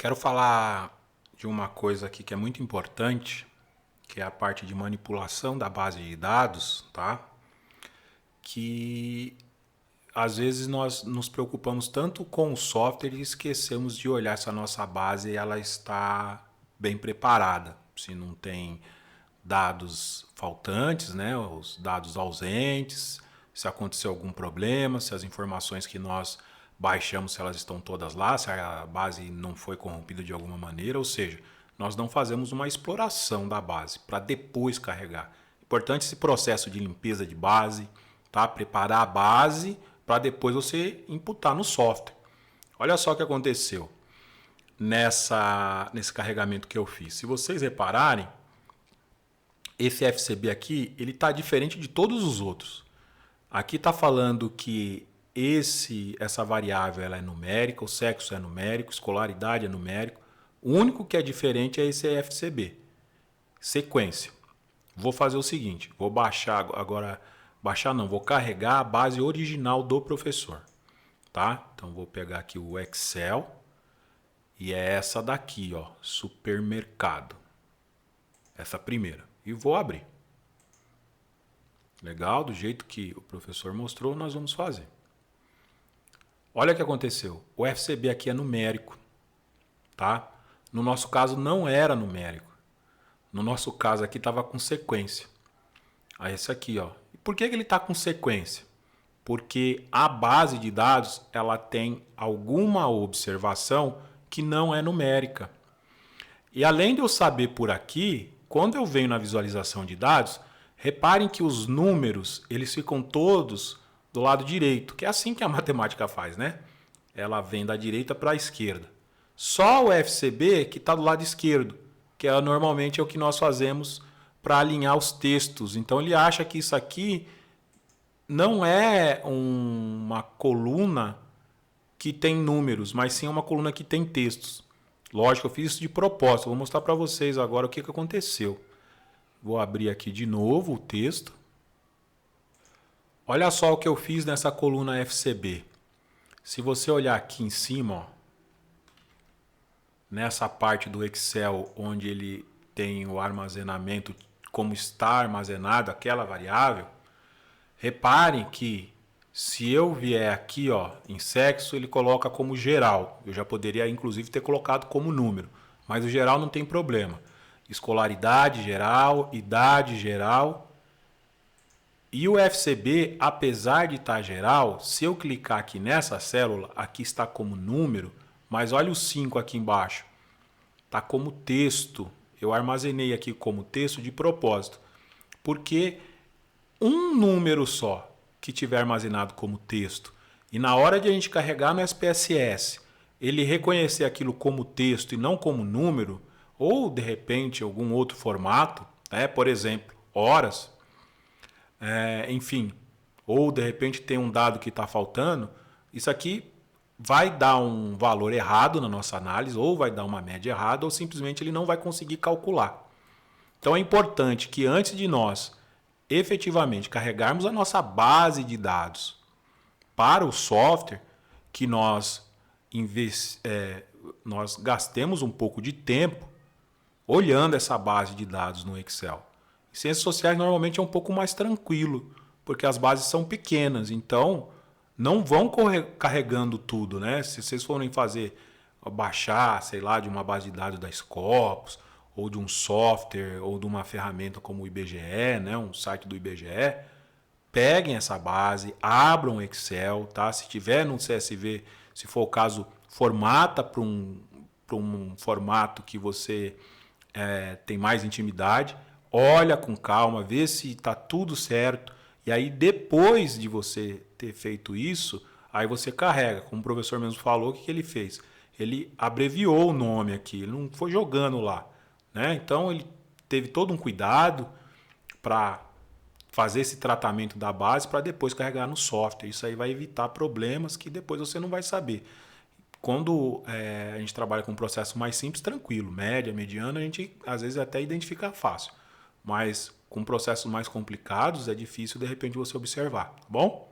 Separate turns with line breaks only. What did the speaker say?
Quero falar de uma coisa aqui que é muito importante, que é a parte de manipulação da base de dados, tá? Que às vezes nós nos preocupamos tanto com o software e esquecemos de olhar se a nossa base ela está bem preparada, se não tem dados faltantes, né, os dados ausentes, se aconteceu algum problema, se as informações que nós baixamos, se elas estão todas lá, se a base não foi corrompida de alguma maneira, ou seja, nós não fazemos uma exploração da base para depois carregar. Importante esse processo de limpeza de base, tá? Preparar a base para depois você imputar no software. Olha só o que aconteceu nesse carregamento que eu fiz. Se vocês repararem, esse FCB aqui, ele está diferente de todos os outros. Aqui está falando que essa variável ela é numérica, o sexo é numérico, escolaridade é numérico. O único que é diferente é esse FCB. Sequência. Vou fazer o seguinte, vou baixar agora, vou carregar a base original do professor, tá? Então vou pegar aqui o Excel e é essa daqui, ó, supermercado. Essa primeira. E vou abrir. Legal, do jeito que o professor mostrou, nós vamos fazer. Olha o que aconteceu. O FCB aqui é numérico, tá? No nosso caso não era numérico. No nosso caso aqui estava com sequência. Aí esse aqui, ó. E por que ele está com sequência? Porque a base de dados ela tem alguma observação que não é numérica. E além de eu saber por aqui, quando eu venho na visualização de dados, reparem que os números eles ficam todos do lado direito, que é assim que a matemática faz, né? Ela vem da direita para a esquerda. Só o FCB que está do lado esquerdo, que normalmente é o que nós fazemos para alinhar os textos. Então ele acha que isso aqui não é uma coluna que tem números, mas sim uma coluna que tem textos. Lógico, eu fiz isso de propósito. Vou mostrar para vocês agora o que aconteceu. Vou abrir aqui de novo o texto. Olha só o que eu fiz nessa coluna FCB. Se você olhar aqui em cima, ó, nessa parte do Excel onde ele tem o armazenamento, como está armazenado aquela variável, reparem que se eu vier aqui, ó, em sexo, ele coloca como geral. Eu já poderia inclusive ter colocado como número, mas o geral não tem problema. Escolaridade geral, idade geral. E o FCB, apesar de estar geral, se eu clicar aqui nessa célula, aqui está como número, mas olha o 5 aqui embaixo. Está como texto. Eu armazenei aqui como texto de propósito. Porque um número só que tiver armazenado como texto e na hora de a gente carregar no SPSS, ele reconhecer aquilo como texto e não como número, ou de repente algum outro formato, né? Por exemplo, horas, enfim, ou de repente tem um dado que está faltando, isso aqui vai dar um valor errado na nossa análise, ou vai dar uma média errada, ou simplesmente ele não vai conseguir calcular. Então é importante que antes de nós efetivamente carregarmos a nossa base de dados para o software, que nós gastemos um pouco de tempo olhando essa base de dados no Excel. Em ciências sociais normalmente é um pouco mais tranquilo, porque as bases são pequenas, então não vão carregando tudo, né? Se vocês forem baixar, sei lá, de uma base de dados da Scopus, ou de um software, ou de uma ferramenta como o IBGE, né? Um site do IBGE, peguem essa base, abram o Excel, tá? Se tiver no CSV, se for o caso, formata para um formato que você tem mais intimidade, olha com calma, vê se está tudo certo, e aí depois de você ter feito isso, aí você carrega. Como o professor mesmo falou, o que ele fez? Ele abreviou o nome aqui, ele não foi jogando lá, né? Então ele teve todo um cuidado para fazer esse tratamento da base para depois carregar no software. Isso aí vai evitar problemas que depois você não vai saber. Quando a gente trabalha com um processo mais simples, tranquilo, média, mediana, a gente às vezes até identifica fácil. Mas com processos mais complicados é difícil de repente você observar, tá bom?